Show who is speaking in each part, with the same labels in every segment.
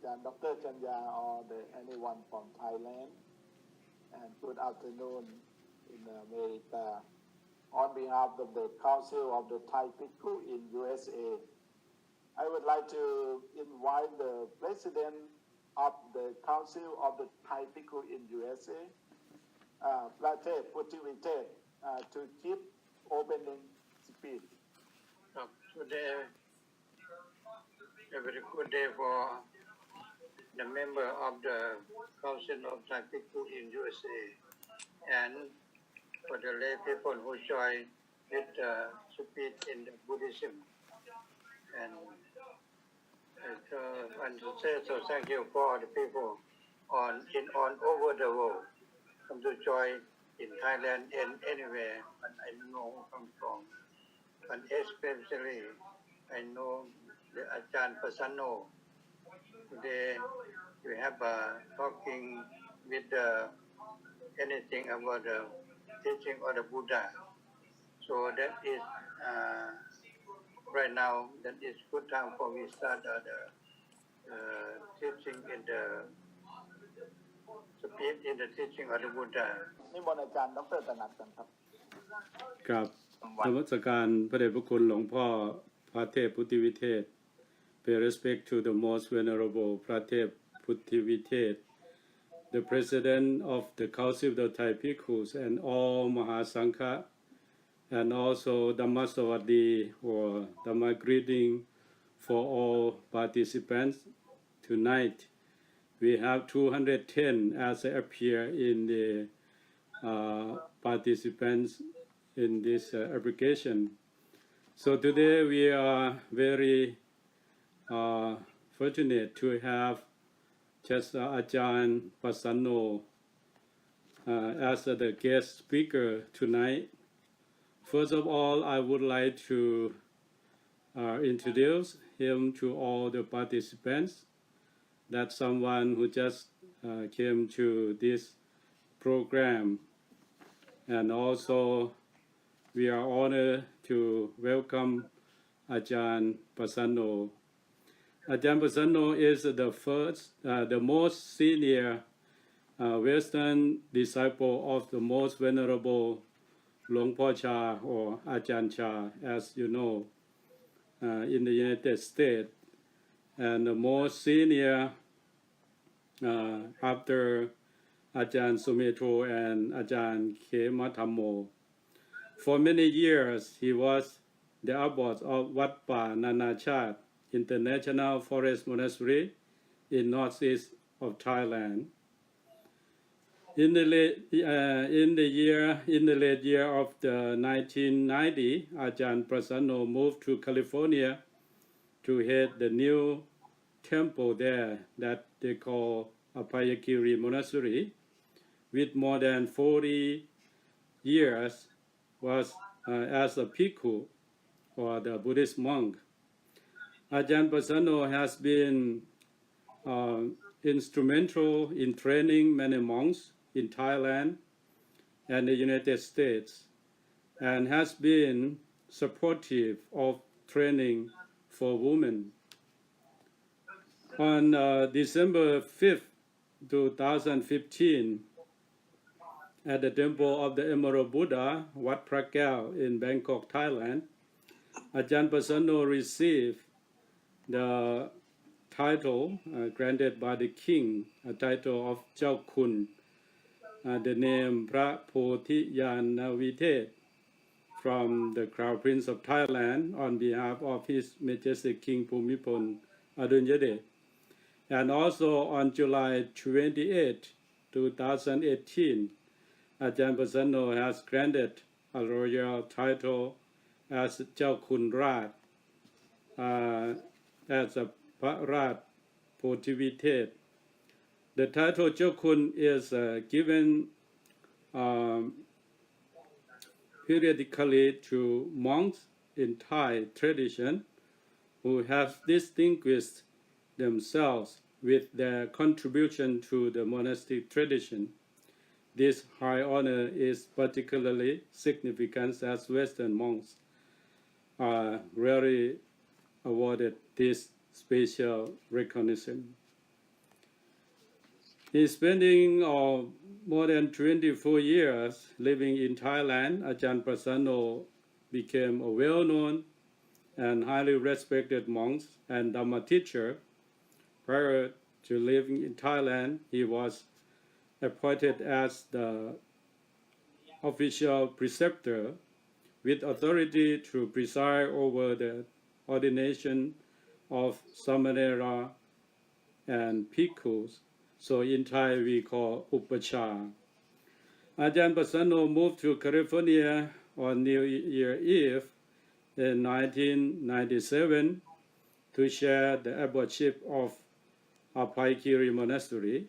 Speaker 1: Ajahn Dr. Chanya or anyone from Thailand, and good afternoon in America. On behalf of the Council of the Thai Bhikkhu in USA, I would like to invite the President of the Council of the Thai Bhikkhu in USA, Pratet Puttivitet, to give opening speech.
Speaker 2: Today, a very good day for the member of the Council of Thai Bhikkhu in USA and for the lay people who join with speech in the Buddhism. And to say so thank you for the people on over the world come to join in Thailand and anywhere, and I know come from, and especially I know the Ajahn Prasanno. Today we have talking with anything about the teaching of the Buddha. So that is right now that is good time for me start the teaching in the speech in the teaching of the Buddha.
Speaker 1: นิมนต์อาจารย์ดร.ตนัดกันครับ
Speaker 3: กับนมัสการพระเดชพระคุณหลวงพ่อพระเทพพุทธิวิเทศ Pay respect to the most venerable พระเทพพุทธิวิเทศ the President of the Council of the Thai Bhikkhus and all Mahasangha, and also Dhamma Savadi or Dhamma greeting for all participants. Tonight we have 210 as appear in the participants in this application. So today we are very fortunate to have just Ajahn Prasanno as the guest speaker tonight. First of all, I would like to introduce him to all the participants. That's someone who just came to this program, and also we are honored to welcome Ajahn Prasanno. Ajahn Prasanno is the most senior Western disciple of the most venerable Luang Por Cha or Ajahn Cha, as you know, in the United States, and the most senior after Ajahn Sumetro and Ajahn Khemathammo. For many years, he was the abbot of Wat Pa Nanachat International Forest Monastery in northeast of Thailand. In the late year of the 1990, Ajahn Prasanno moved to California to head the new temple there that they call Apayagiri Monastery, with more than 40 years was as a bhikkhu or the Buddhist monk. Ajahn Prasanno has been instrumental in training many monks in Thailand and the United States, and has been supportive of training for women. On December 5th, 2015, at the Temple of the Emerald Buddha, Wat Phra Kaew in Bangkok, Thailand, Ajahn Prasanno received the title granted by the king, a title of Chao Kun, the name Phra Pothiyanavitet, from the Crown Prince of Thailand on behalf of His Majesty King Bhumibol Adulyadej. And also on July 28, 2018, Ajahn Prasanno has granted a royal title as Chao Kun Rat, as a Rat Pothivithet. The title Chao Kun is given periodically to monks in Thai tradition who have distinguished themselves with their contribution to the monastic tradition. This high honor is particularly significant as Western monks are rarely awarded this special recognition. He's spending more than 24 years living in Thailand. Ajahn Prasanno became a well-known and highly respected monk and Dhamma teacher. Prior to living in Thailand, he was appointed as the official preceptor with authority to preside over the ordination of samanera and bhikkhus. So in Thai we call Upacha. Ajahn Prasanno moved to California on New Year Eve in 1997 to share the abbotship of Apaikiri Monastery,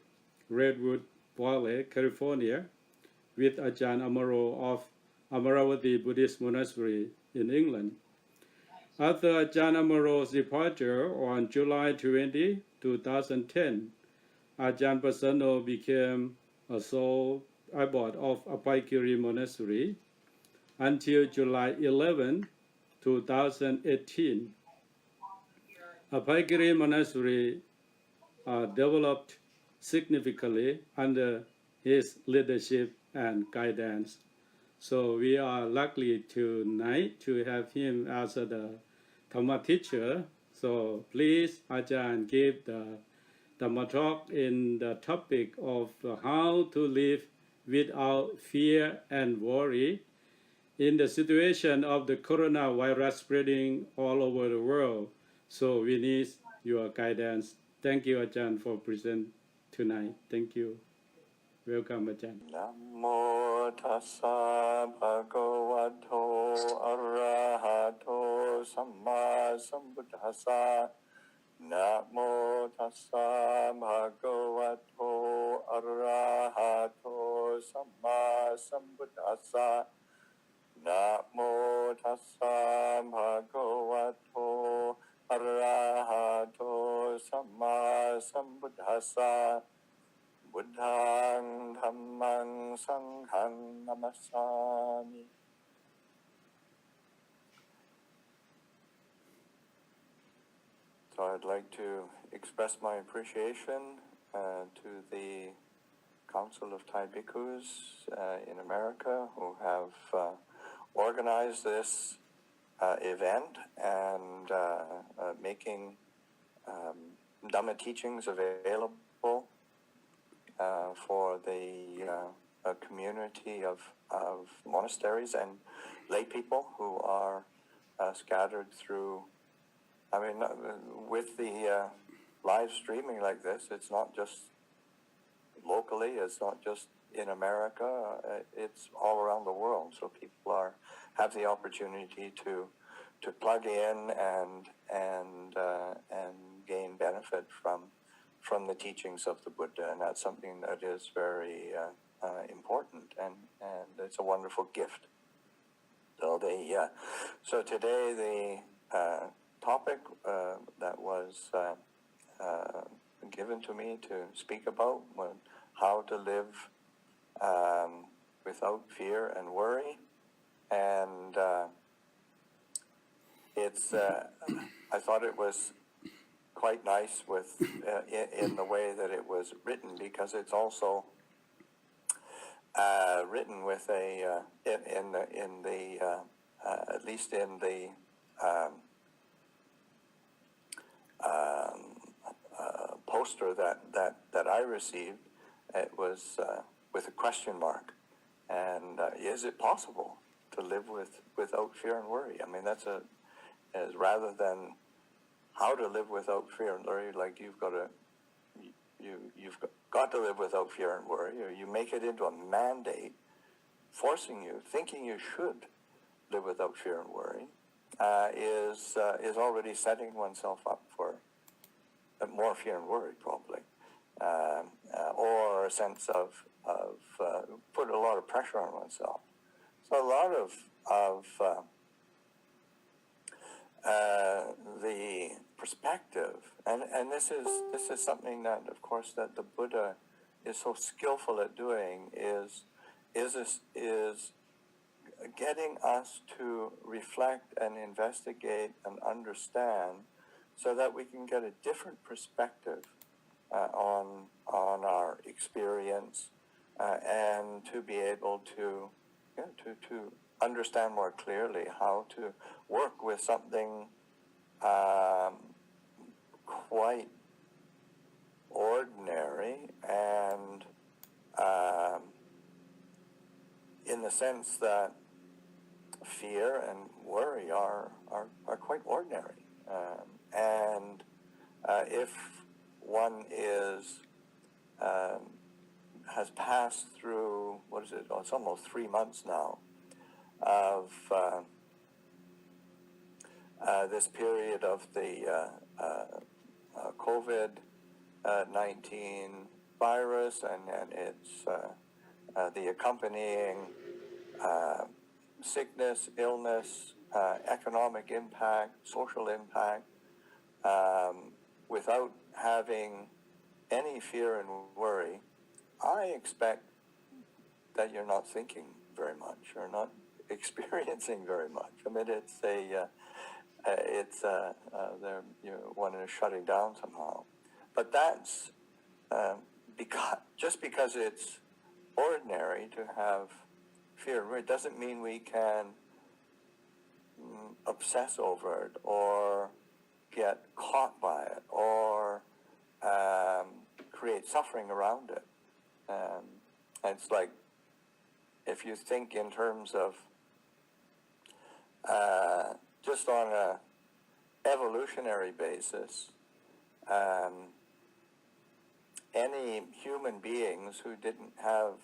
Speaker 3: Redwood Valley, California, with Ajahn Amaro of Amaravati Buddhist Monastery in England. After Ajahn Amaro's departure on July 20, 2010, Ajahn Prasanno became a sole abbot of Apaikiri Monastery until July 11, 2018. Apaikiri Monastery developed significantly under his leadership and guidance. So we are lucky tonight to have him as the Dhamma teacher. So please, Ajahn, give the Dhamma talk in the topic of how to live without fear and worry in the situation of the coronavirus spreading all over the world. So we need your guidance. Thank you, Ajahn, for presenting tonight. Thank you. Welcome, Ajahn.
Speaker 4: Namo tassa bhagavato arahato samma sambuddhassa. Namo tassa bhagavato arahato samma sambuddhassa. Namo tassa bhagavato arahato samma sambuddhassa. Buddhang dhammang sanghang namasami. So I'd like to express my appreciation to the Council of Thai Bhikkhus in America who have organized this event and making Dhamma teachings available for the community of monasteries and lay people who are scattered through. I mean, with the live streaming like this, it's not just locally, it's not just in America, it's all around the world. So people have the opportunity to plug in and gain benefit from the teachings of the Buddha, and that's something that is very important, and it's a wonderful gift. So today the topic that was given to me to speak about was how to live without fear and worry, and it's I thought it was quite nice with in the way that it was written, because it's also written with a in the at least in the poster that I received, it was with a question mark, and is it possible to live without fear and worry? I mean, that's as rather than how to live without fear and worry, like you've got to live without fear and worry, or you make it into a mandate, forcing you, thinking you should live without fear and worry, is already setting oneself up for more fear and worry, probably, or a sense of put a lot of pressure on oneself. So a lot of the perspective, and this is something that, of course, that the Buddha is so skillful at doing, is getting us to reflect and investigate and understand, so that we can get a different perspective on our experience, and to be able to understand more clearly how to work with something quite ordinary, and in the sense that fear and worry are quite ordinary, and if one has passed through, what is it? Oh, it's almost 3 months now of this period of the COVID-19 virus and its the accompanying sickness, illness, economic impact, social impact, without having any fear and worry, I expect that you're not thinking very much or not experiencing very much. I mean, one is shutting down somehow. But that's because it's ordinary to have fear. It doesn't mean we can obsess over it or get caught by it or create suffering around it. It's like if you think in terms of just on a evolutionary basis, any human beings who didn't have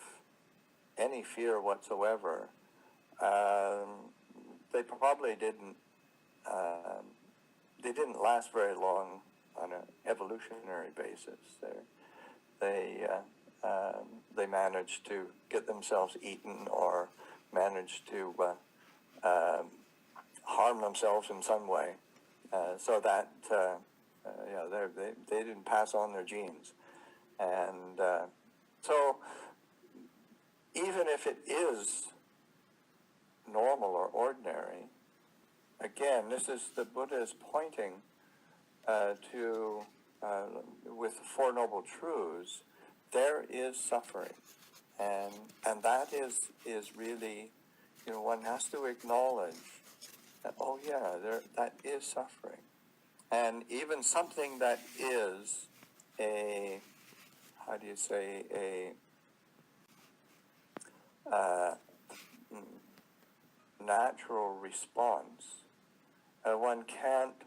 Speaker 4: any fear whatsoever, they probably didn't last very long on an evolutionary basis. They managed to get themselves eaten or managed to harm themselves in some way, so that they didn't pass on their genes. And so even if it is normal or ordinary, again, this is the Buddha is pointing to, with the Four Noble Truths, there is suffering. And that is really, one has to acknowledge that, oh yeah, that is suffering. And even something that is a natural response, one can't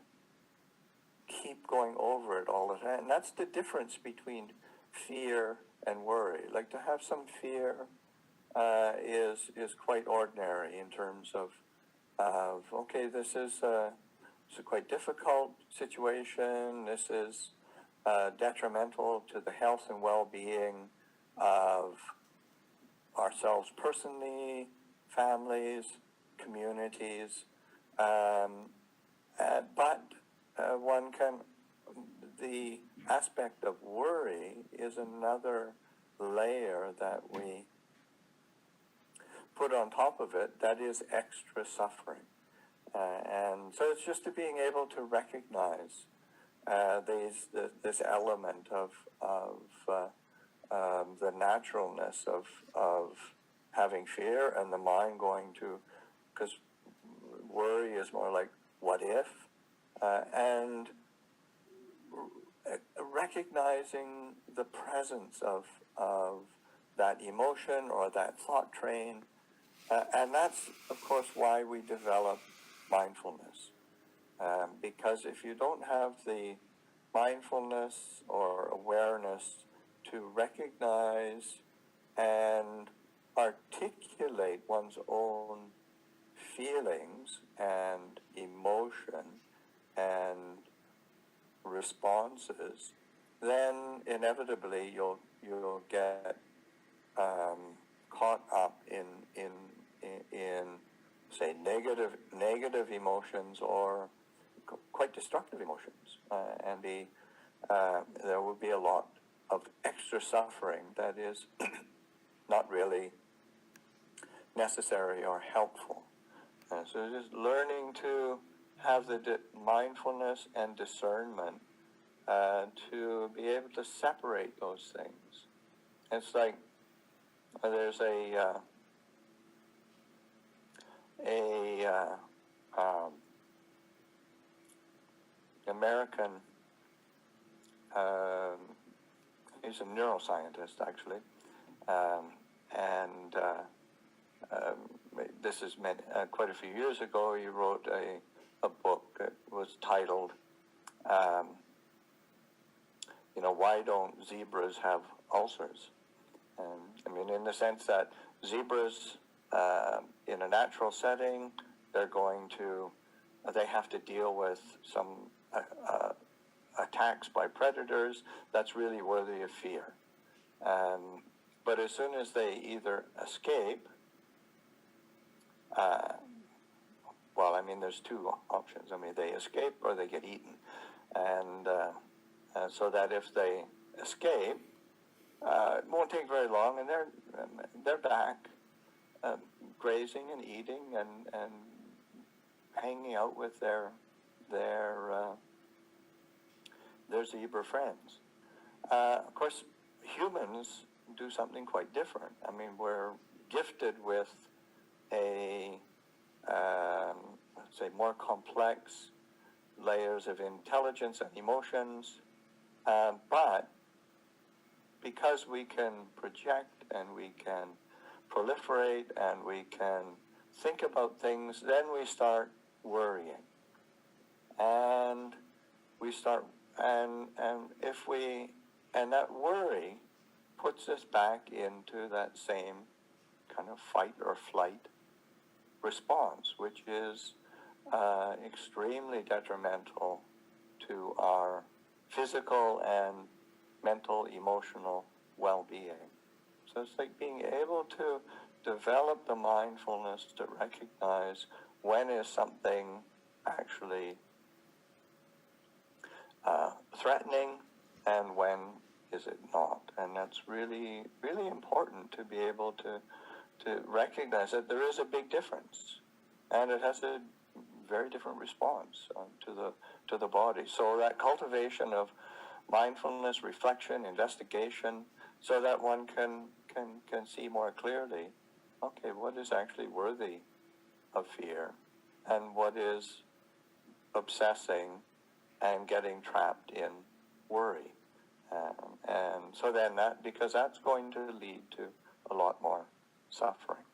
Speaker 4: keep going over it all the time. And that's the difference between fear and worry. Like, to have some fear is quite ordinary in terms of okay, this is a quite difficult situation. This is detrimental to the health and well-being of ourselves personally, families, communities, but the aspect of worry is another layer that we put on top of it that is extra suffering. And so it's just being able to recognize this element of the naturalness of having fear and the mind going to, because worry is more like what if, and recognizing the presence of that emotion or that thought train, and that's of course why we develop mindfulness, because if you don't have the mindfulness or awareness to recognize and articulate one's own feelings and emotion and responses, then inevitably you'll get caught up in say negative emotions or quite destructive emotions, and there will be a lot of extra suffering that is not really necessary or helpful. So just learning to have the mindfulness and discernment to be able to separate those things. It's like there's American, he's a neuroscientist actually, and this is quite a few years ago. He wrote a book that was titled, Why Don't Zebras Have Ulcers? I mean, in the sense that zebras, in a natural setting, they have to deal with some attacks by predators that's really worthy of fear. But as soon as they either escape, there's two options. They escape or they get eaten. And so that if they escape, it won't take very long, and they're back grazing and eating and hanging out with their zebra friends. Of course, humans do something quite different. We're gifted with let's say, more complex layers of intelligence and emotions, but because we can project and we can proliferate and we can think about things, then we start worrying. And we start, and that worry puts us back into that same kind of fight or flight response, which is extremely detrimental to our physical and mental, emotional well-being. So it's like being able to develop the mindfulness to recognize when is something actually threatening and when is it not. And that's really, really important to be able to recognize that there is a big difference, and it has a very different response to the body. So that cultivation of mindfulness, reflection, investigation, so that one can see more clearly, okay, what is actually worthy of fear, and what is obsessing and getting trapped in worry. And so then because that's going to lead to a lot more suffering.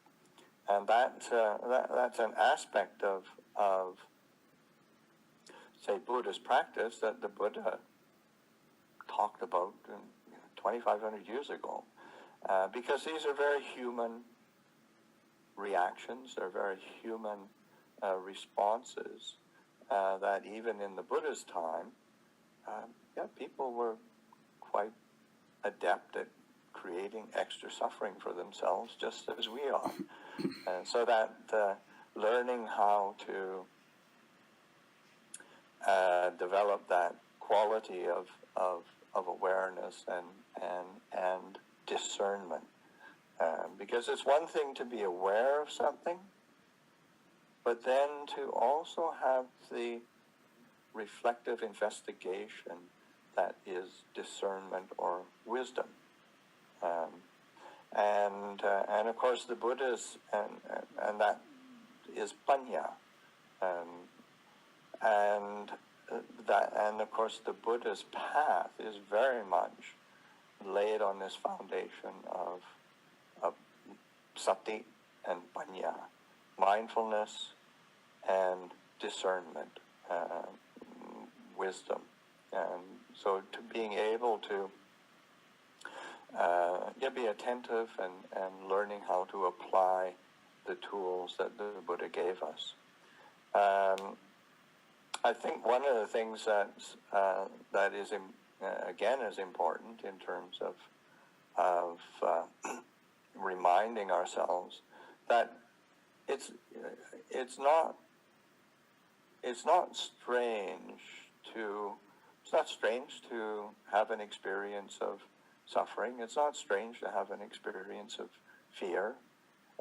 Speaker 4: And that's an aspect of say, Buddhist practice that the Buddha talked about 2,500 years ago. Because these are very human reactions, they're very human responses that even in the Buddha's time, people were quite adept at creating extra suffering for themselves, just as we are. And so that learning how to develop that quality of awareness and discernment. Because it's one thing to be aware of something, but then to also have the reflective investigation that is discernment or wisdom. And of course the Buddha's, and that is panya. And of course the Buddha's path is very much laid on this foundation of sati and panya, mindfulness and discernment, wisdom. And so to being able to be attentive and learning how to apply the tools that the Buddha gave us. I think one of the things that is again is important in terms of reminding ourselves that it's not strange to have an experience of suffering. It's not strange to have an experience of fear,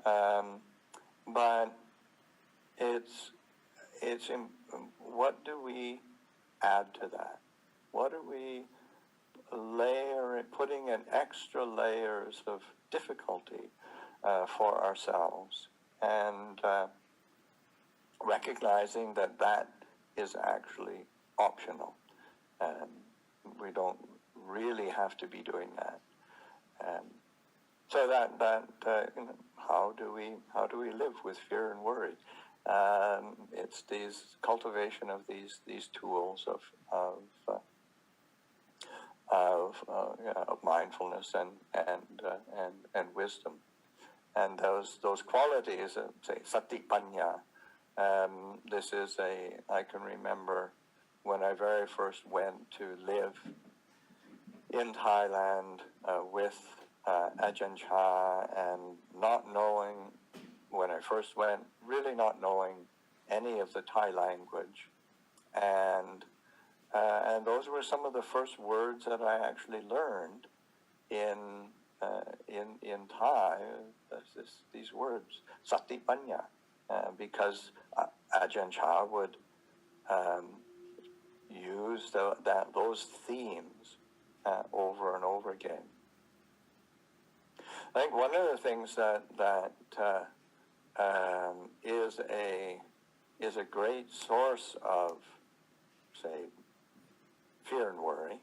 Speaker 4: but it's what do we add to that? What are we putting in extra layers of difficulty for ourselves, and recognizing that is actually optional. We don't really have to be doing that. So how do we live with fear and worry? It's these cultivation of these tools of mindfulness and wisdom, and those qualities of, say, sati panya. This is I can remember when I very first went to live in Thailand with Ajahn Chah, and not knowing, when I first went, really not knowing any of the Thai language, and those were some of the first words that I actually learned in Thai. These words, sati panya, because Ajahn Chah would use those themes over and over again. I think one of the things that is a great source of, say, fear and worry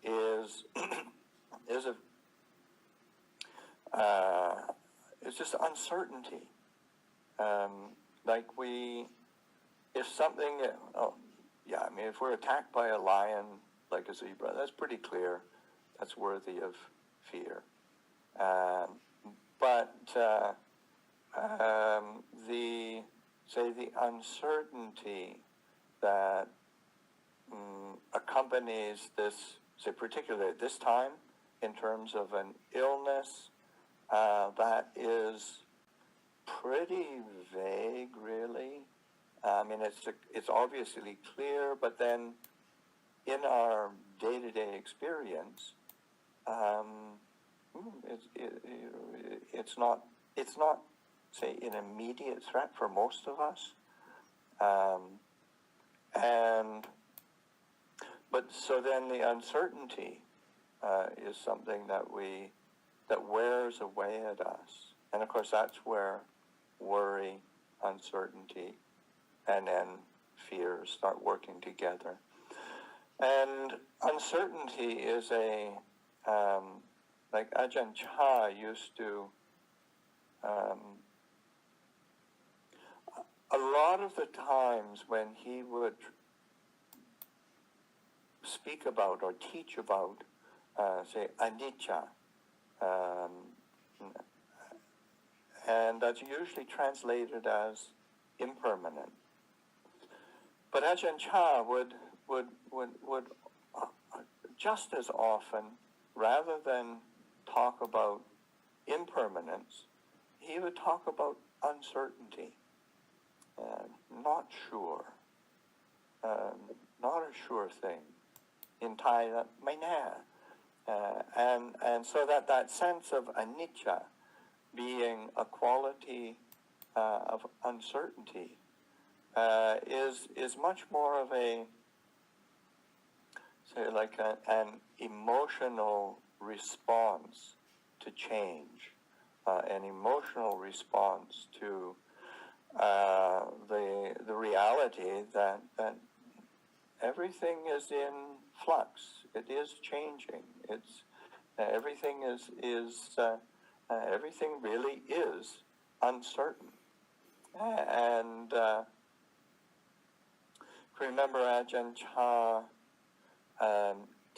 Speaker 4: is it's just uncertainty. If something, if we're attacked by a lion like a zebra, that's pretty clear. That's worthy of fear. But the uncertainty that accompanies this, say, particularly at this time, in terms of an illness that is pretty vague, really. It's obviously clear, but then in our day-to-day experience, it's not, say, an immediate threat for most of us. But so then the uncertainty is something that wears away at us, and of course that's where worry, uncertainty, and then fears start working together. And uncertainty is like Ajahn Chah used to, a lot of the times when he would speak about or teach about, say, anicca, and that's usually translated as impermanent. But Ajahn Chah would just as often, rather than talk about impermanence, he would talk about uncertainty, not sure, not a sure thing. In Thai, mai nae. And so that sense of anicca being a quality of uncertainty is much more of a, say, like an emotional response to change, an emotional response to the reality that everything is in flux. It is changing. It's everything everything really is uncertain. And remember Ajahn Chah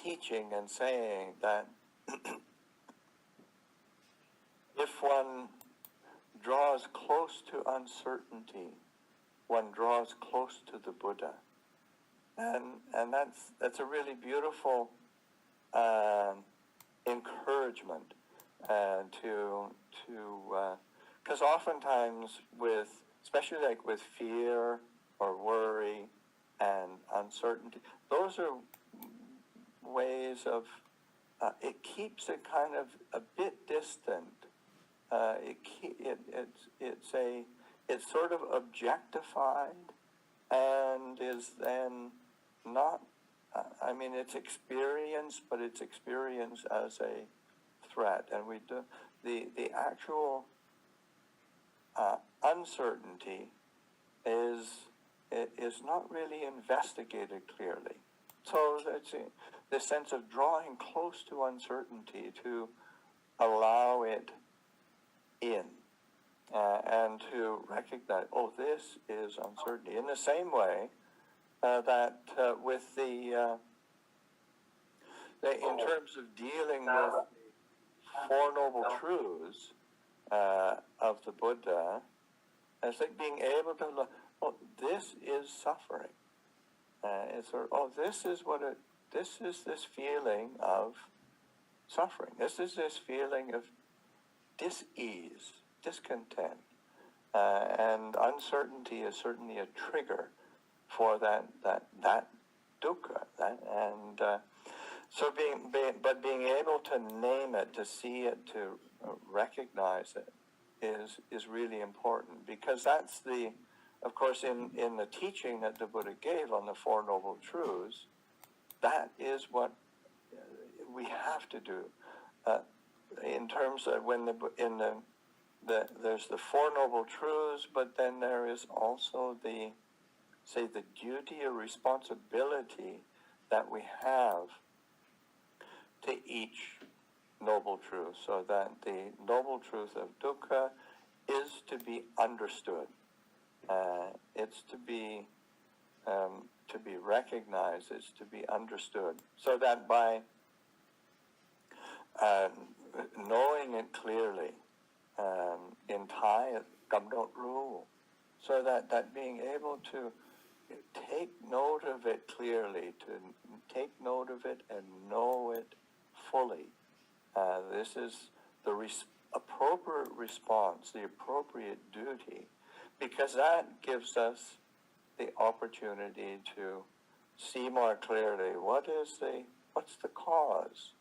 Speaker 4: teaching and saying that if one draws close to uncertainty, one draws close to the Buddha. And that's a really beautiful encouragement because oftentimes especially like with fear or worry and uncertainty, those are ways of it keeps it kind of a bit distant. It's sort of objectified and is then not I mean, it's experience, but it's experience as a threat, and we do the actual uncertainty is not really investigated clearly. So that's the sense of drawing close to uncertainty to allow it in and to recognize, oh, this is uncertainty. In the same way that with in terms of dealing with Four Noble Truths of the Buddha, it's like being able to look, oh, this is suffering. It's sort of, oh, this is this feeling of suffering. This is this feeling of dis-ease, discontent, and uncertainty is certainly a trigger for that dukkha. So being able to name it, to see it, to recognize it, is really important, because that's of course, in the teaching that the Buddha gave on the Four Noble Truths, that is what we have to do. In terms of there's the Four Noble Truths, but then there is also the duty or responsibility that we have to each noble truth, so that the noble truth of dukkha is to be understood. It's to be recognized. It's to be understood, so that by knowing it clearly, in Thai, gamdot ru, so that being able to take note of it clearly, to take note of it and know it fully. This is the appropriate response, the appropriate duty, because that gives us the opportunity to see more clearly what's the cause,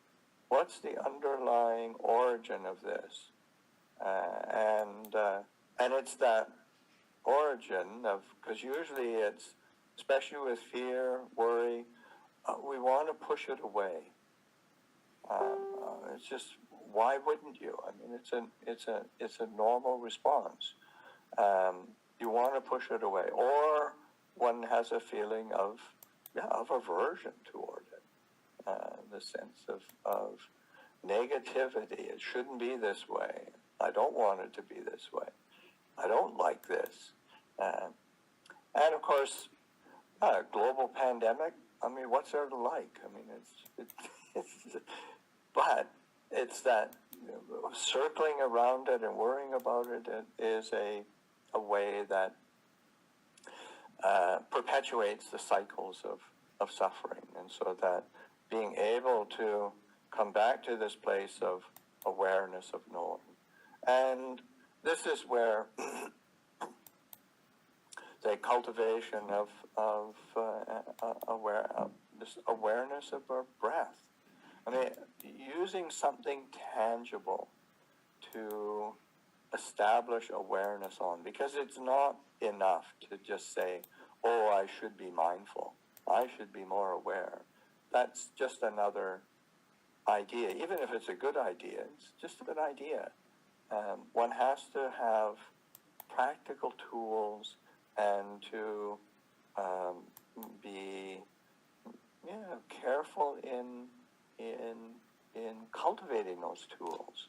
Speaker 4: what's the underlying origin of this, and it's that origin of, because usually it's, especially with fear, worry, we want to push it away. It's just, why wouldn't you? I mean, it's a normal response. You want to push it away, or one has a feeling of aversion toward it, the sense of negativity. It shouldn't be this way. I don't want it to be this way. I don't like this. And of course, global pandemic. I mean, what's there to like? I mean, but it's that circling around it and worrying about it is a way that perpetuates the cycles of suffering. And so that being able to come back to this place of awareness of knowing. And this is where the cultivation of this awareness of our breath. I mean, using something tangible to establish awareness on, because it's not enough to just say, oh, I should be mindful, I should be more aware. That's just another idea. Even if it's a good idea, it's just an idea. One has to have practical tools and to be careful in cultivating those tools.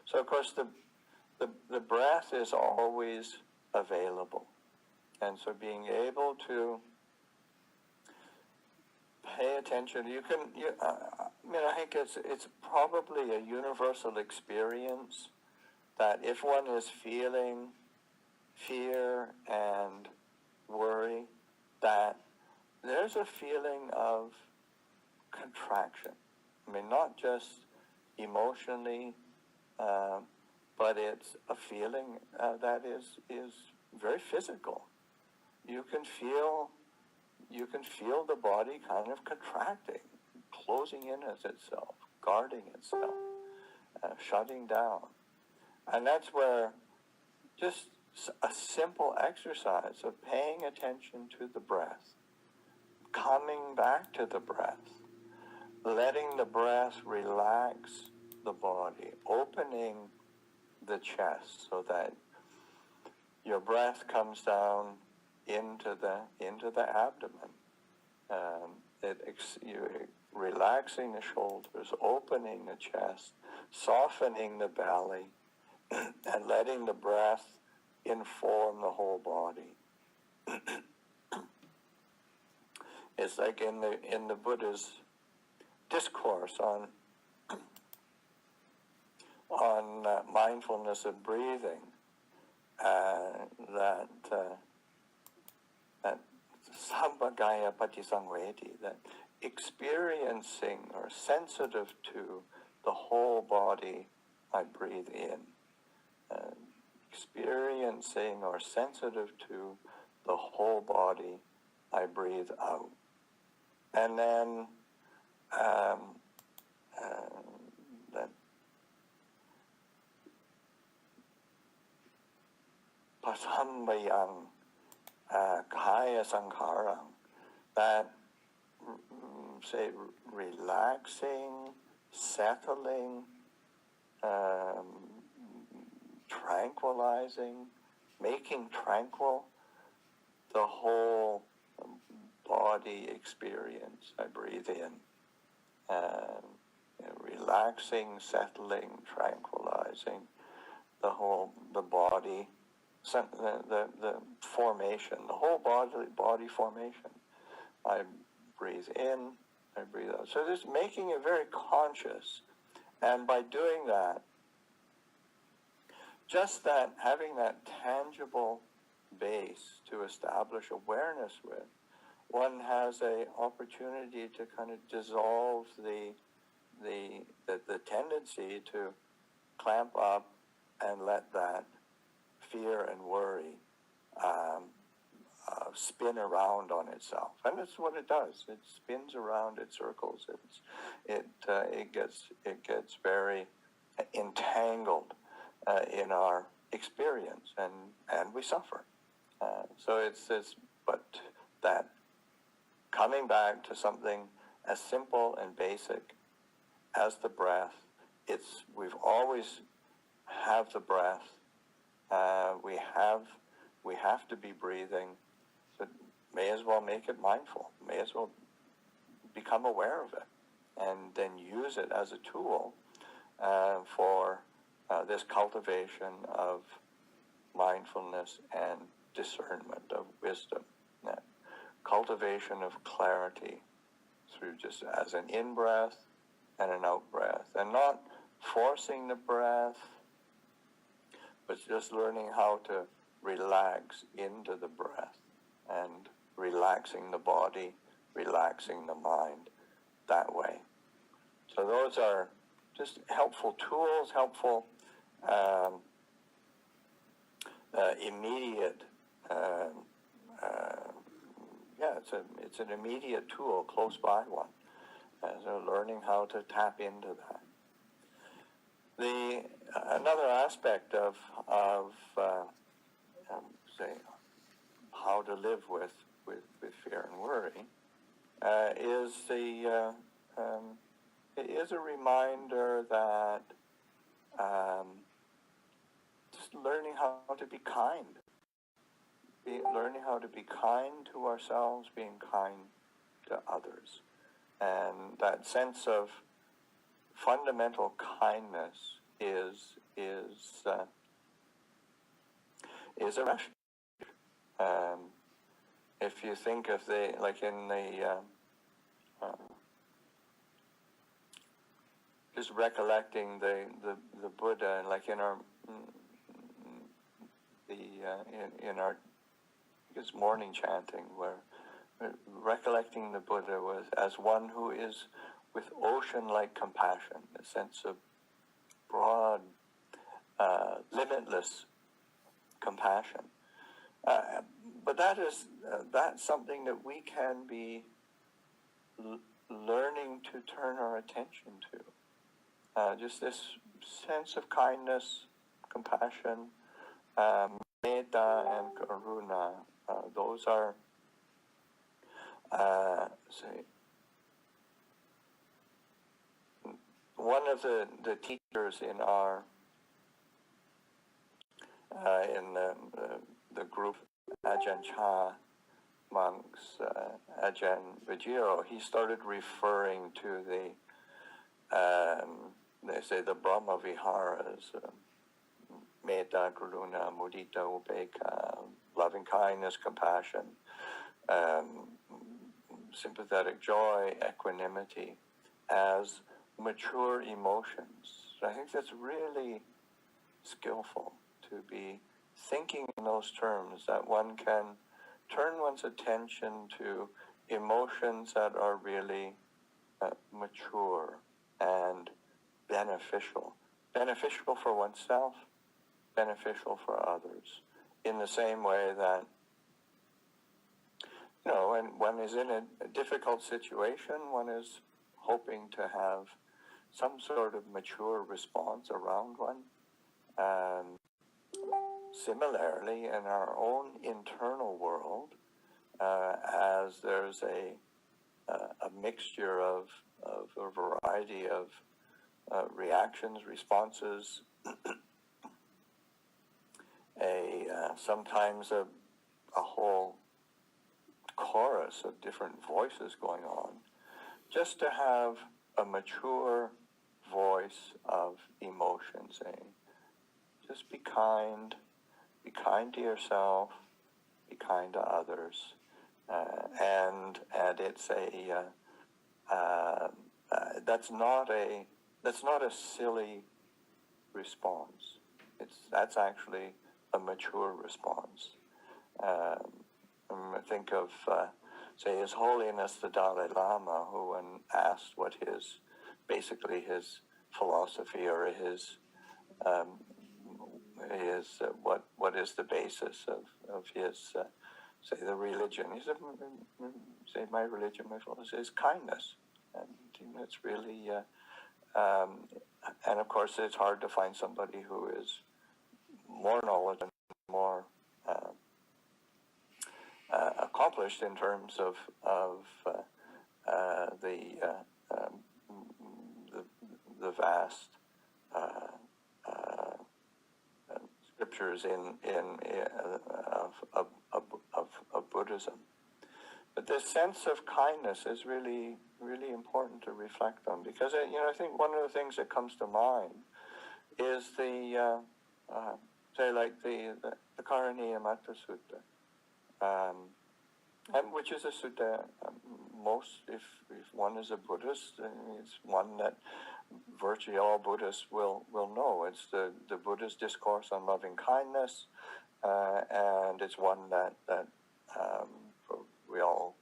Speaker 4: So of course the breath is always available, and so being able to pay attention. I think it's probably a universal experience that if one is feeling fear and worry, that there's a feeling of contraction. I mean, not just emotionally, but it's a feeling that is very physical. You can feel the body kind of contracting, closing in as itself, guarding itself, shutting down. And that's where just a simple exercise of paying attention to the breath, coming back to the breath, letting the breath relax the body, opening the chest so that your breath comes down into the abdomen. You're relaxing the shoulders, opening the chest, softening the belly, and letting the breath inform the whole body. It's like in the Buddha's discourse on mindfulness of breathing, that sambhagaya patisangvedi, that experiencing or sensitive to the whole body I breathe in, experiencing or sensitive to the whole body I breathe out. And then that pasambayang kaya sankharang, that say relaxing, settling, tranquilizing, making tranquil the whole body experience I breathe in. Relaxing, settling, tranquilizing the body, the formation, the whole body formation. I breathe in, I breathe out. So this making it very conscious, and by doing that, just that, having that tangible base to establish awareness with, one has an opportunity to kind of dissolve the tendency to clamp up and let that fear and worry spin around on itself, and that's what it does. It spins around, it circles, it gets very entangled in our experience, and we suffer. So it's this, but that coming back to something as simple and basic as the breath. We've always have the breath. We have to be breathing. So may as well make it mindful. May as well become aware of it, and then use it as a tool for this cultivation of mindfulness and discernment, of wisdom, cultivation of clarity through just as an in-breath and an out-breath, and not forcing the breath, but just learning how to relax into the breath and relaxing the body, relaxing the mind that way. So those are just helpful tools, helpful immediate. It's an immediate tool, close by one. So learning how to tap into that. Another aspect of say how to live with fear and worry is a reminder that just learning how to be kind. Learning how to be kind to ourselves, being kind to others. And that sense of fundamental kindness is a refuge. If you think of just recollecting the Buddha, like in our in our morning chanting, where recollecting the Buddha was as one who is with ocean-like compassion, a sense of broad, limitless compassion. But that's something that we can be learning to turn our attention to. Just this sense of kindness, compassion, metta and karuna. Those are say, one of the teachers in our in the group Ajahn Chah monks, Ajahn Vajiro, he started referring to they say the Brahma Viharas, Metta, Karuna, Mudita, Upekkha, loving kindness, compassion, sympathetic joy, equanimity, as mature emotions. I think that's really skillful to be thinking in those terms, that one can turn one's attention to emotions that are really mature and beneficial for oneself, beneficial for others, in the same way that, when one is in a difficult situation, one is hoping to have some sort of mature response around one. Similarly, in our own internal world, as there's a mixture of a variety of reactions, responses, sometimes a whole chorus of different voices going on, just to have a mature voice of emotion saying, just be kind to yourself, be kind to others, and it's that's not a silly response. That's actually a mature response. I think of say His Holiness the Dalai Lama, who, when asked what his philosophy or his what is the basis of his say the religion, he said, say my religion, my philosophy is kindness, and it's really and of course it's hard to find somebody who is more knowledgeable, more accomplished in terms of the vast scriptures of Buddhism. But this sense of kindness is really, really important to reflect on, because I think one of the things that comes to mind is the say like the Karaniya Matta Sutta, and which is a sutta most, if one is a Buddhist, it's one that virtually all Buddhists will know. It's the Buddhist Discourse on Loving Kindness, and it's one that we all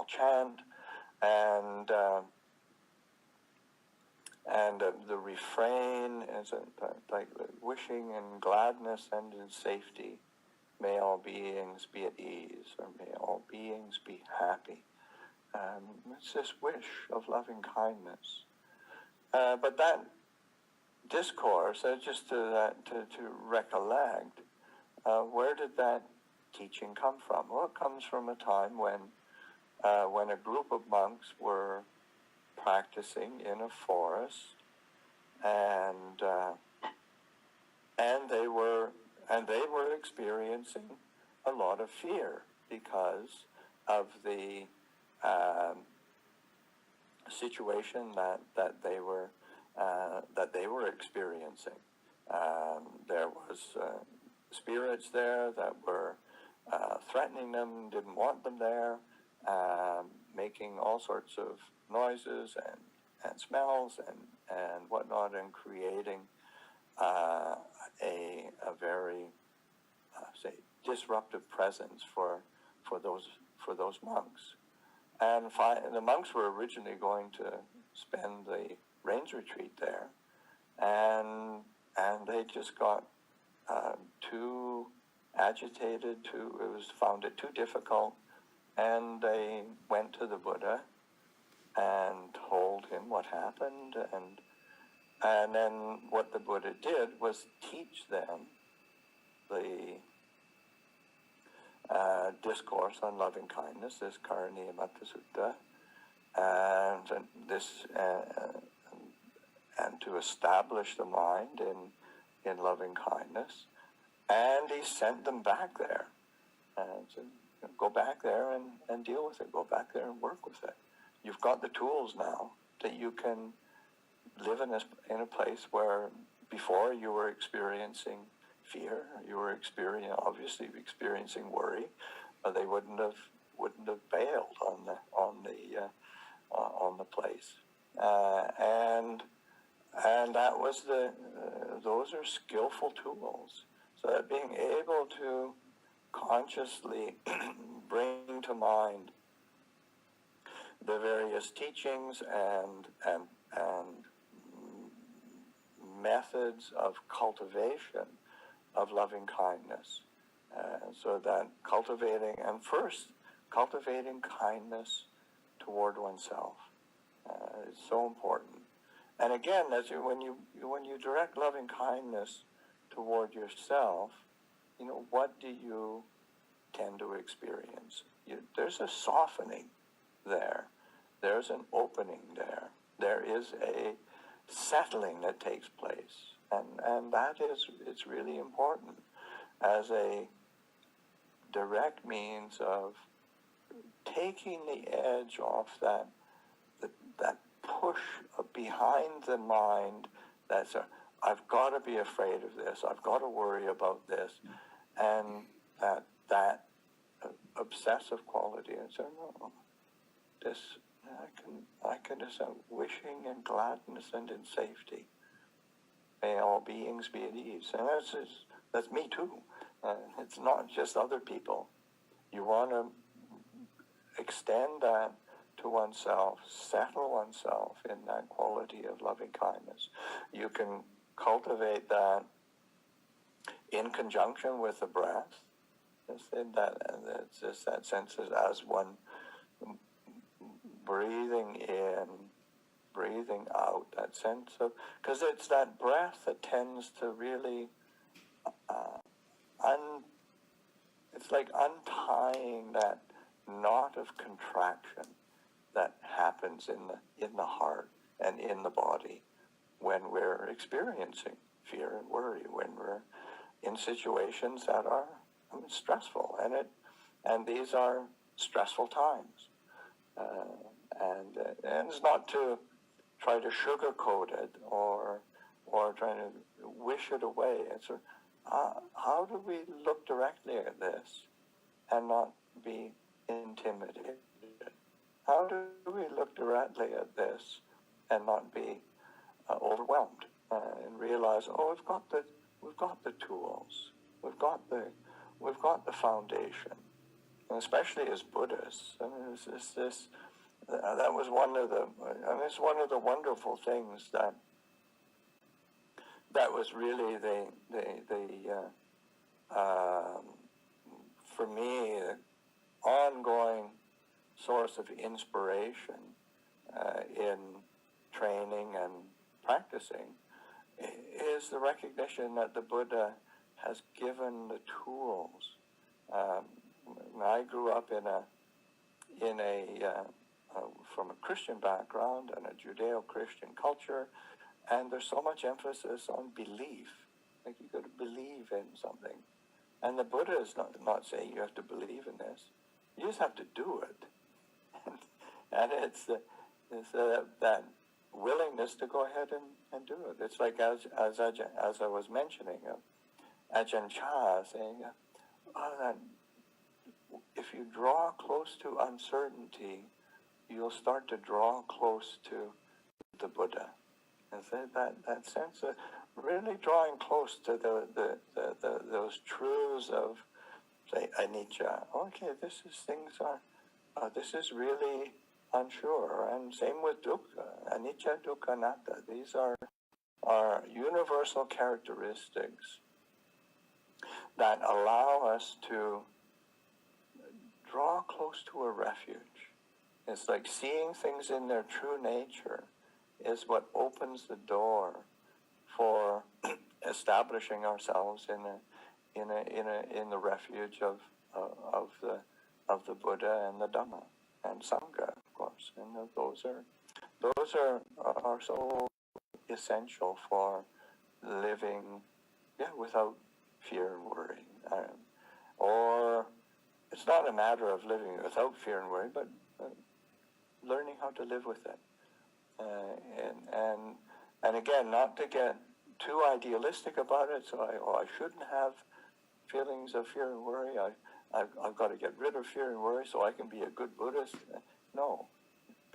Speaker 4: chant, and the refrain is like wishing in gladness and in safety, may all beings be at ease, or may all beings be happy. It's this wish of loving kindness. But that discourse, just to recollect, where did that teaching come from? Well, it comes from a time when a group of monks were practicing in a forest, and they were experiencing a lot of fear because of the situation that they were experiencing. There was spirits there that were threatening them, didn't want them there, making all sorts of noises and smells and whatnot, and creating a very say disruptive presence for those monks. And the monks were originally going to spend the rains retreat there, and they just got too agitated, found it too difficult, and they went to the Buddha and told him what happened, and then what the Buddha did was teach them Discourse on Loving Kindness, this Karaniya Matta Sutta, and this and to establish the mind in loving kindness. And he sent them back there. And so, go back there and deal with it. Go back there and work with it. You've got the tools now that you can live in a place where before you were experiencing fear, you were obviously experiencing worry, but they wouldn't have bailed on the place. And that was those are skillful tools. So that being able to consciously bring to mind the various teachings and methods of cultivation of loving kindness. So that cultivating kindness toward oneself is so important. And again, when you direct loving kindness toward yourself, what do you tend to experience? There's a softening there. There's an opening there. There is a settling that takes place. And that it's really important as a direct means of taking the edge off that push behind the mind that's I've got to be afraid of this, I've got to worry about this, and that obsessive quality. And so no, this I can just have wishing in gladness and in safety. May all beings be at ease. And that's me too. It's not just other people. You want to extend that to oneself, settle oneself in that quality of loving kindness. You can cultivate that in conjunction with the breath. It's just that sense as one breathing in, breathing out, that sense of, because it's that breath that tends to really, it's like untying that knot of contraction that happens in the heart and in the body when we're experiencing fear and worry, when we're in situations that are stressful, and these are stressful times, and it's not to try to sugarcoat it or trying to wish it away. It's how do we look directly at this and not be intimidated? How do we look directly at this and not be overwhelmed and realize, we've got the tools, we've got the foundation, and especially as Buddhists. I mean, that was one of it's one of the wonderful things that was really the for me the ongoing source of inspiration in training and practicing is the recognition that the Buddha has given the tools. I grew up from a Christian background and a Judeo-Christian culture, and there's so much emphasis on belief. Like you got to believe in something, and the Buddha is not saying you have to believe in this. You just have to do it, and it's that willingness to go ahead and do it. It's like as I was mentioning, Ajahn Chah saying that if you draw close to uncertainty, you'll start to draw close to the Buddha. And so that sense of really drawing close to those truths of, say, anicca. Okay, this is really unsure. And same with dukkha, anicca, dukkha, anatta. These are universal characteristics that allow us to draw close to a refuge. It's like seeing things in their true nature is what opens the door for establishing ourselves in the refuge of of the Buddha and the Dhamma and Sangha, of course, and those are so essential for living, without fear and worry. Or it's not a matter of living without fear and worry, but learning how to live with it. And again, not to get too idealistic about it. So I shouldn't have feelings of fear and worry. I've got to get rid of fear and worry so I can be a good Buddhist. No,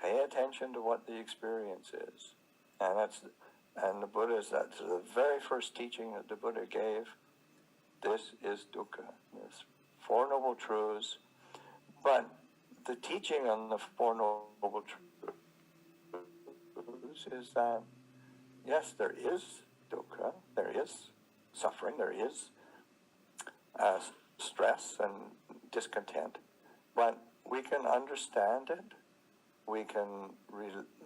Speaker 4: pay attention to what the experience is, that's the the very first teaching that the Buddha gave. This is dukkha. This Four Noble Truths. But the teaching on the Four Noble Truths is that, yes, there is dukkha, there is suffering, there is stress and discontent, but we can understand it. We can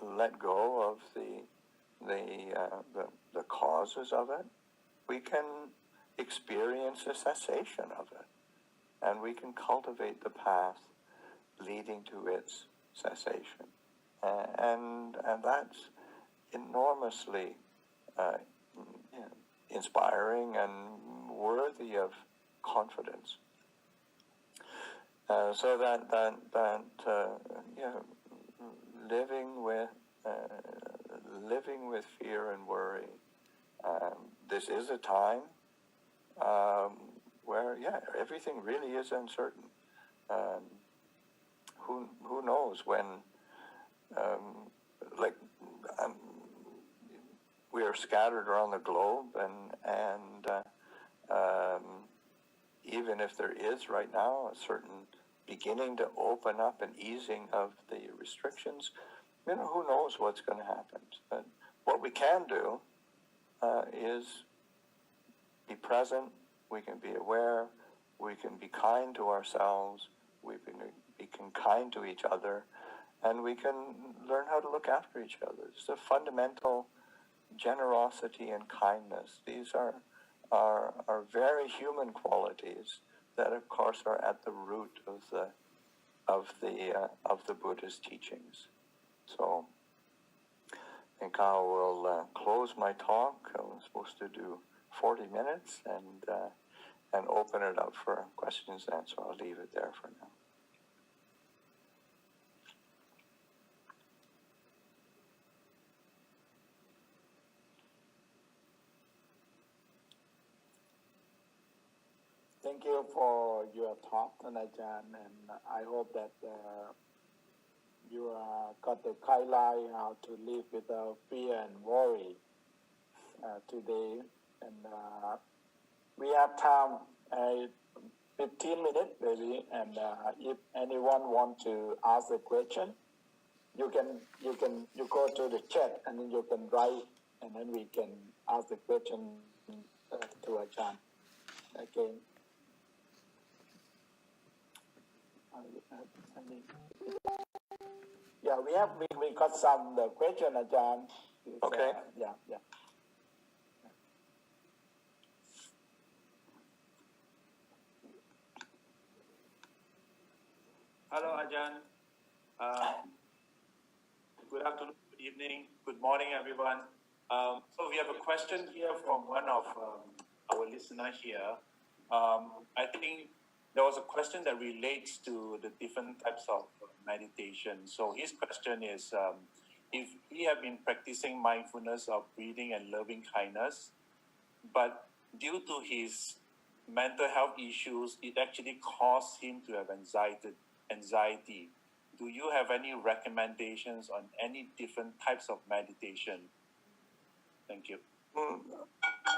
Speaker 4: let go of the causes of it. We can experience a cessation of it, and we can cultivate the path leading to its cessation, and that's enormously inspiring and worthy of confidence. So that living with fear and worry. This is a time where everything really is uncertain. Who knows when? We are scattered around the globe, and even if there is right now a certain beginning to open up and easing of the restrictions, who knows what's going to happen. But what we can do is be present, we can be aware, we can be kind to ourselves, we can be kind to each other, and we can learn how to look after each other. It's a fundamental generosity and kindness. These are very human qualities that, of course, are at the root of the Buddha's teachings. So I think I will close my talk. I was supposed to do 40 minutes and open it up for questions and answers. I'll leave it there for now.
Speaker 1: Thank you for your talk, Ajahn, and I hope that you got the guideline how to live without fear and worry today. And we have time, 15 minutes maybe, and if anyone want to ask a question, you go to the chat and then you can write, and then we can ask the question to Ajahn again. We got some question, Ajahn.
Speaker 4: Okay.
Speaker 1: Yeah.
Speaker 5: Hello, Ajahn. Good afternoon, good evening, good morning, everyone. So we have a question here from one of our listeners here. I think there was a question that relates to the different types of meditation. So his question is, if he have been practicing mindfulness of breathing and loving kindness, but due to his mental health issues, it actually caused him to have anxiety. Do you have any recommendations on any different types of meditation? Thank you.
Speaker 4: I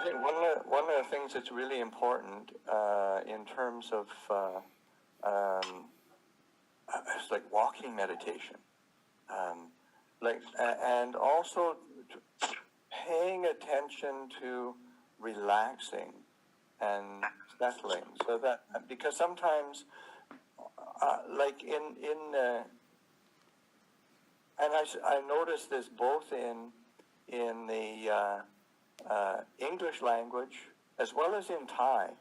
Speaker 4: think one of the things that's really important in terms of it's like walking meditation, and also paying attention to relaxing and settling, so that because sometimes and I noticed this both in the English language as well as in Thai,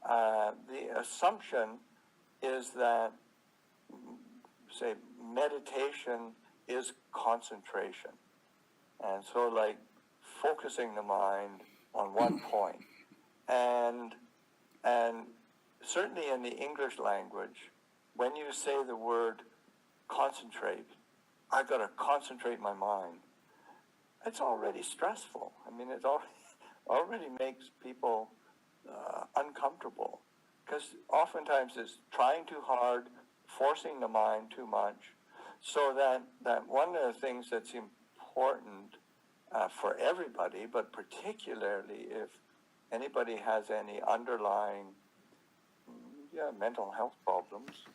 Speaker 4: the assumption is that, say, meditation is concentration. And so like focusing the mind on one point. And certainly in the English language, when you say the word concentrate, I've got to concentrate my mind, it's already stressful. I mean, it already makes people uncomfortable, because oftentimes it's trying too hard, forcing the mind too much. So that one of the things that's important for everybody, but particularly if anybody has any underlying mental health problems,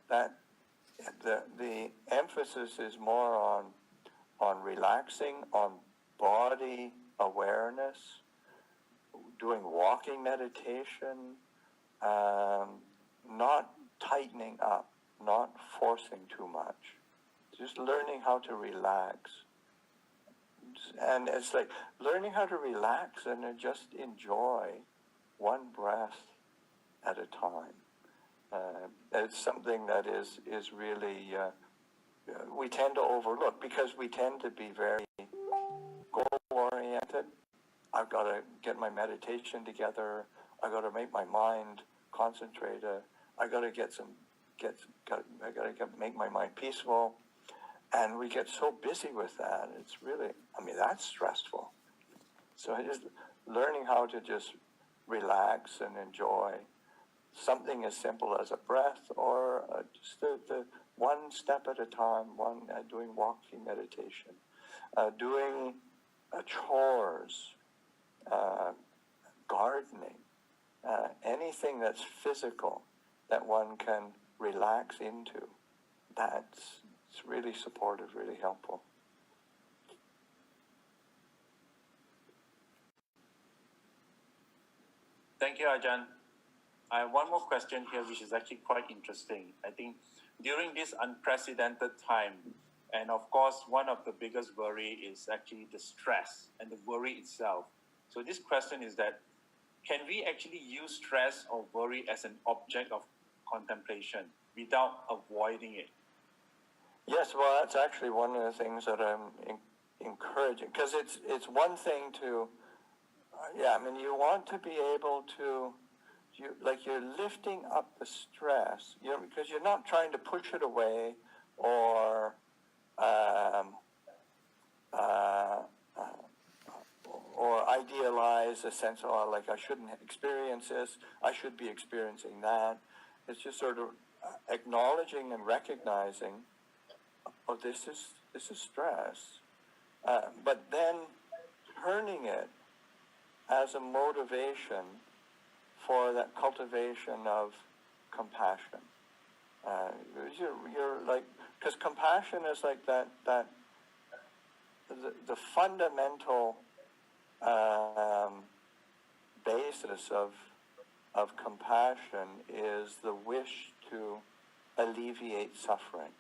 Speaker 4: that the emphasis is more on relaxing, on body awareness, doing walking meditation, not tightening up, not forcing too much, just learning how to relax. And it's like learning how to relax and just enjoy one breath at a time. It's something that is really, we tend to overlook because we tend to be very goal-oriented. I've got to get my meditation together. I've got to make my mind concentrated. I've got to make my mind peaceful. And we get so busy with that. It's really, I mean, that's stressful. So just learning how to just relax and enjoy something as simple as a breath, or just the one step at a time, doing walking meditation, doing chores, gardening, anything that's physical that one can relax into. It's really supportive, really helpful.
Speaker 5: Thank you, Ajahn. I have one more question here, which is actually quite interesting. I think during this unprecedented time, and of course, one of the biggest worry is actually the stress and the worry itself. So this question is that, can we actually use stress or worry as an object of contemplation without avoiding it?
Speaker 4: Yes, well, that's actually one of the things that I'm encouraging, because it's one thing to, I mean, you want to be able to, you're lifting up the stress, because you're not trying to push it away or idealize a sense of, like, I shouldn't experience this, I should be experiencing that. It's just sort of acknowledging and recognizing, oh, this is stress, but then turning it as a motivation for that cultivation of compassion. You're like, because compassion is like that the fundamental basis of compassion is the wish to alleviate suffering.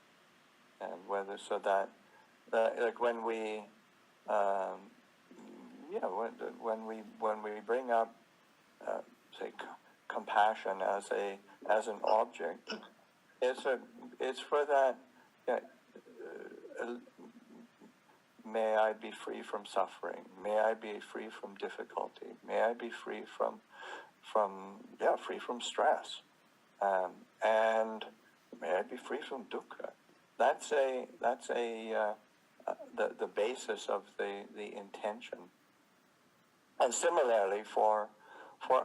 Speaker 4: And whether so that like when we when we bring up say compassion as an object, it's for that may I be free from suffering, may I be free from difficulty, may I be free from stress, and may I be free from dukkha. That's the basis of the intention. And similarly for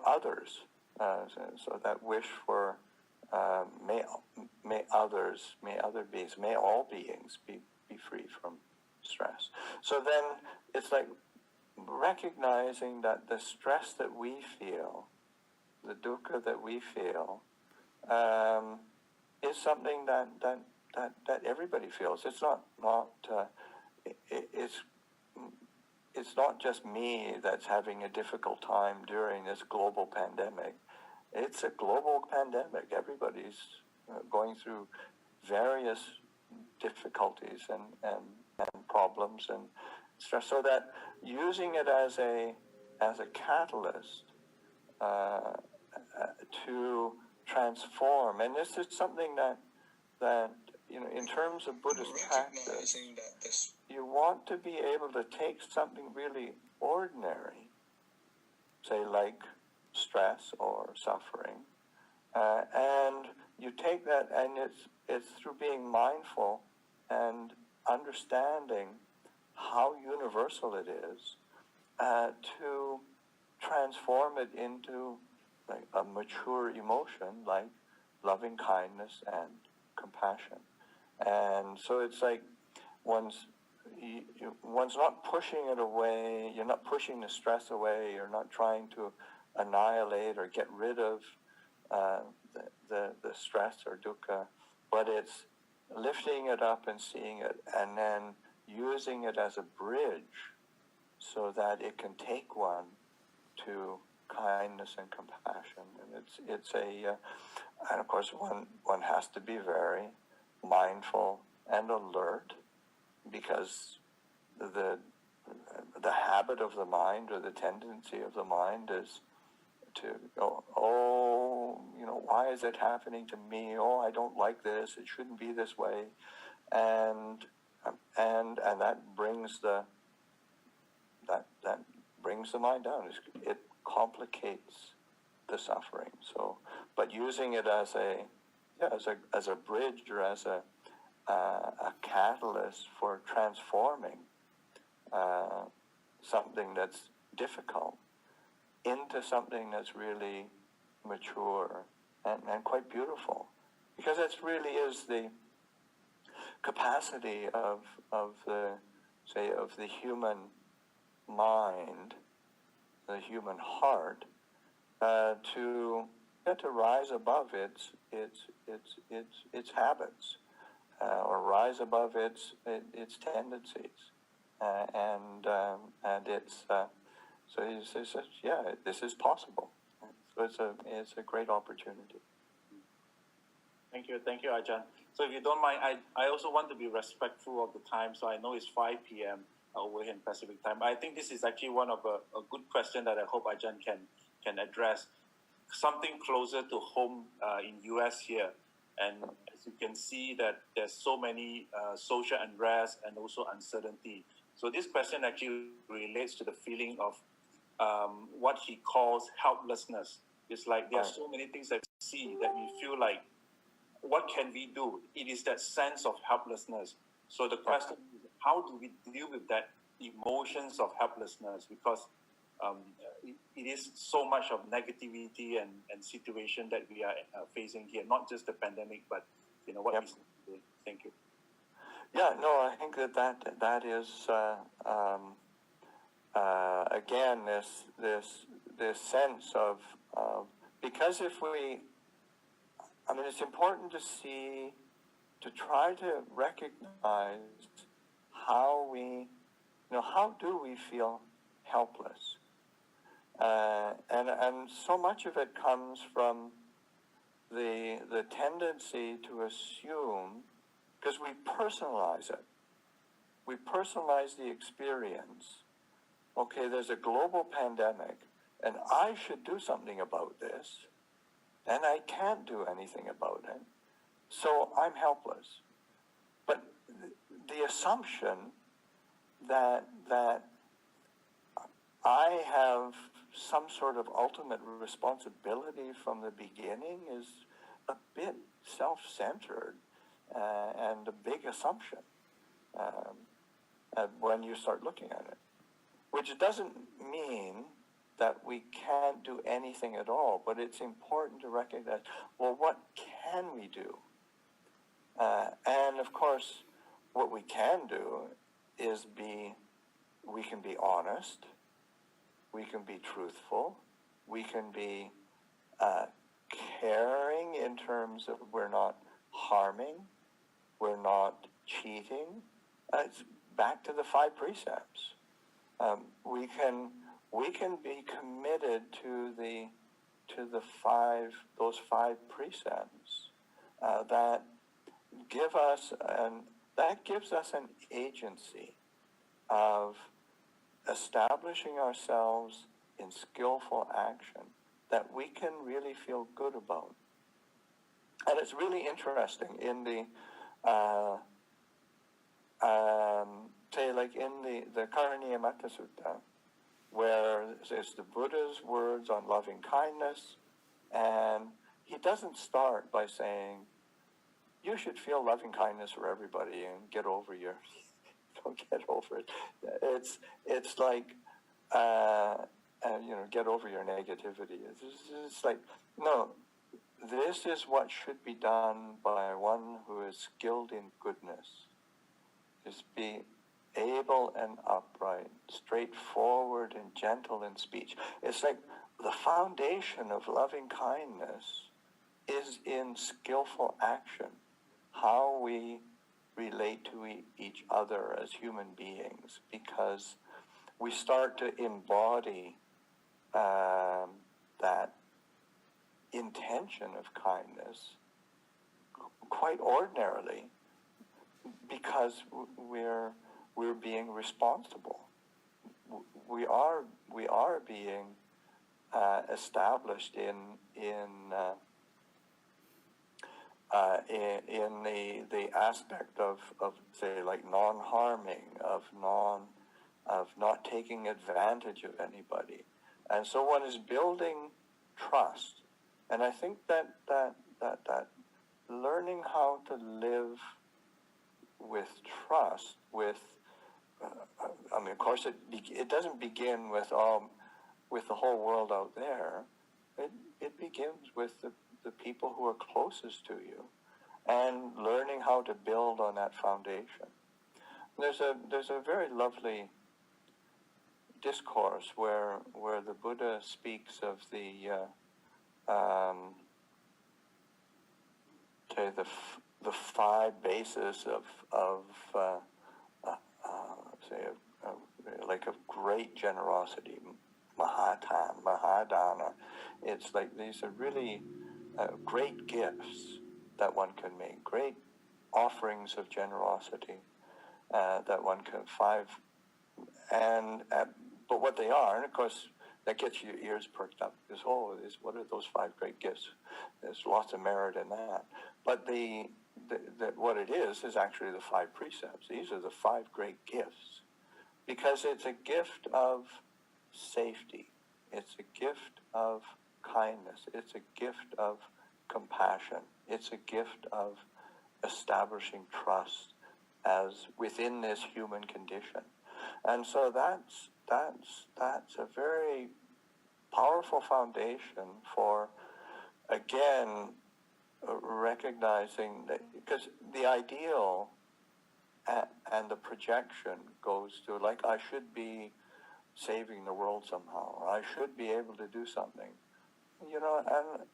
Speaker 4: others, so that wish for may all beings be free from stress. So then it's like recognizing that the stress that we feel, the dukkha that we feel, is something that everybody feels. It's it's not just me that's having a difficult time during this global pandemic. It's a global pandemic. Everybody's going through various difficulties and problems and stress. So that using it as a catalyst to transform. And this is something that in terms of Buddhist practice, you want to be able to take something really ordinary, say like stress or suffering, and you take that, and it's through being mindful and understanding how universal it is, to transform it into like a mature emotion like loving kindness and compassion. And so it's like one's not pushing it away, you're not pushing the stress away, you're not trying to annihilate or get rid of the stress or dukkha, but it's lifting it up and seeing it and then using it as a bridge so that it can take one to kindness and compassion. And it's and of course one has to be very mindful and alert, because the habit of the mind or the tendency of the mind is to go, why is it happening to me? Oh, I don't like this. It shouldn't be this way, and that brings the mind down. It complicates the suffering. So, but using it as a bridge or as a catalyst for transforming something that's difficult into something that's really mature and quite beautiful, because that really is the capacity of the human mind, the human heart, to rise above its habits, or rise above its tendencies, and it's so he says, this is possible. So it's a great opportunity.
Speaker 5: Thank you, Ajahn. So if you don't mind, I also want to be respectful of the time. So I know it's 5 p.m. over here in Pacific time. I think this is actually one of a good question that I hope Ajahn can address. Something closer to home in US here. And as you can see that there's so many social unrest and also uncertainty. So this question actually relates to the feeling of what he calls helplessness. It's like there are so many things that we see that we feel like, what can we do? It is that sense of helplessness. So the question is, how do we deal with that emotions of helplessness? Because it is so much of negativity and situation that we are facing here, not just the pandemic, but what is doing. Thank you.
Speaker 4: Yeah, no, I think that is again this sense of because it's important to try to recognize how do we feel helpless, and so much of it comes from the tendency to assume, because we personalize it. We personalize the experience. Okay, there's a global pandemic, and I should do something about this, and I can't do anything about it, so I'm helpless. But the assumption that I have some sort of ultimate responsibility from the beginning is a bit self-centered and a big assumption when you start looking at it. Which doesn't mean that we can't do anything at all, but it's important to recognize, well, what can we do? And of course, what we can do is we can be honest, we can be truthful, we can be caring in terms of we're not harming, we're not cheating. It's back to the 5 precepts. We can be committed to those five precepts that gives us an agency of establishing ourselves in skillful action that we can really feel good about. And it's really interesting in the, say like in the Karaniyamatta Sutta, where it's the Buddha's words on loving kindness, and he doesn't start by saying, you should feel loving kindness for everybody and get over your, don't get over it. It's like, get over your negativity. It's like, no, this is what should be done by one who is skilled in goodness, is be able and upright, straightforward and gentle in speech. It's like the foundation of loving kindness is in skillful action, how we relate to each other as human beings, because we start to embody that intention of kindness quite ordinarily, because we're being responsible. We are being established in the aspect of say like non-harming, of not taking advantage of anybody, and so one is building trust. And I think that learning how to live with trust, of course, it doesn't begin with the whole world out there. It begins with the people who are closest to you, and learning how to build on that foundation. There's a very lovely discourse where the Buddha speaks of the five bases of great generosity, mahadana. It's like these are really great gifts that one can make, great offerings of generosity that one can but what they are, and of course that gets your ears perked up, because what are those five great gifts? There's lots of merit in that, but what it is actually the five precepts. These are the five great gifts, because it's a gift of safety, it's a gift of kindness, it's a gift of compassion, it's a gift of establishing trust as within this human condition. And so that's a very powerful foundation for, again, recognizing that, because the ideal and the projection goes to, like, I should be saving the world somehow, I should be able to do something, and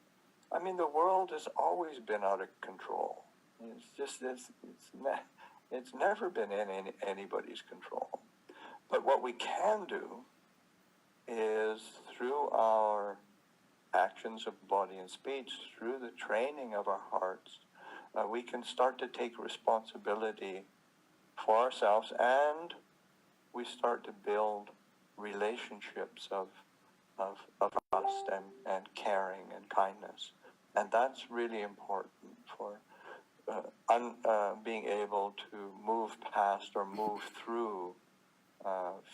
Speaker 4: I mean, the world has always been out of control. It's just it's never been in anybody's control. But what we can do is, through our actions of body and speech, through the training of our hearts, we can start to take responsibility for ourselves, and we start to build relationships of trust and caring and kindness. And that's really important for being able to move past or move through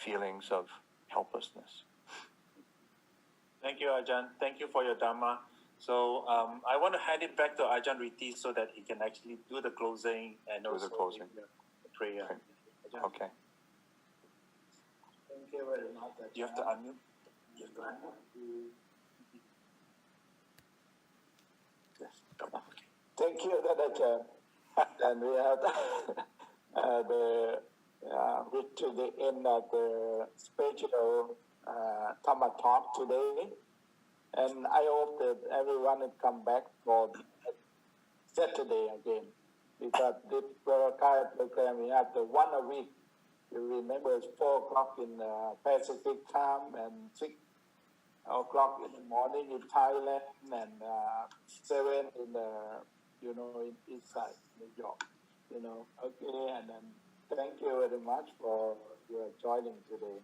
Speaker 4: feelings of helplessness.
Speaker 5: Thank you, Ajahn. Thank you for your Dhamma. So I want to hand it back to Ajahn Riti so that he can actually do the closing and also the prayer.
Speaker 4: Okay.
Speaker 1: Thank you very much.
Speaker 5: You have to unmute.
Speaker 1: Thank you, Dadacha. And we have reached to the end of the special Dhamma talk today. And I hope that everyone will come back for Saturday again. Because this program, we have the 1 a week. You remember it's 4 o'clock in Pacific time and 6 o'clock in the morning in Thailand, and 7 in the, in east side, New York, Okay, and then thank you very much for your joining today.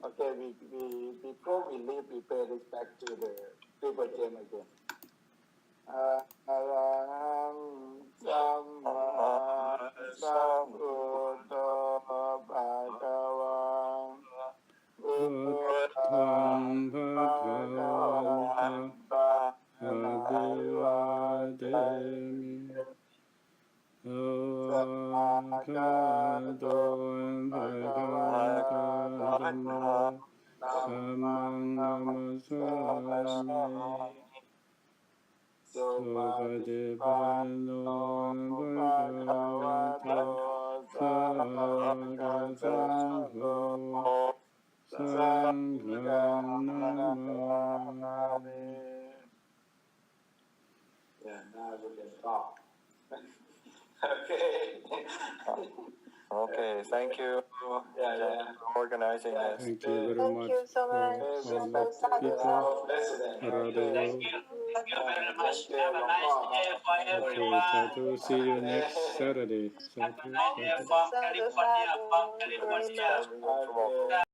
Speaker 1: Okay, before we leave, we pay respect to the People Jam again. อะระหังสัมมาสัมพุทโธภะคะวาพุทธังภะคะวันตังอะภิวาเทมิสัมมาสัมพุทโธภะคะวะโตธัมโมธัมมังนัมมัสสามิสุปฏิปันโนภะคะวะโตสาวกสังโฆสังฆังนามามิ Yeah, now we can talk. Okay.
Speaker 4: Okay, thank you for organizing this.
Speaker 3: Thank you very
Speaker 6: Thank
Speaker 3: much
Speaker 6: you so
Speaker 3: for
Speaker 6: much.
Speaker 3: all the people around the world.
Speaker 6: Thank you very much.
Speaker 7: Have a nice day for
Speaker 3: Okay,
Speaker 7: everyone.
Speaker 3: Sadhu, see you next Saturday.
Speaker 7: Have a
Speaker 3: Sadhu,
Speaker 7: nice day
Speaker 3: Sadhu.
Speaker 7: from
Speaker 6: Sadhu,
Speaker 7: California. From
Speaker 6: sadhu. Very
Speaker 7: California.
Speaker 6: much.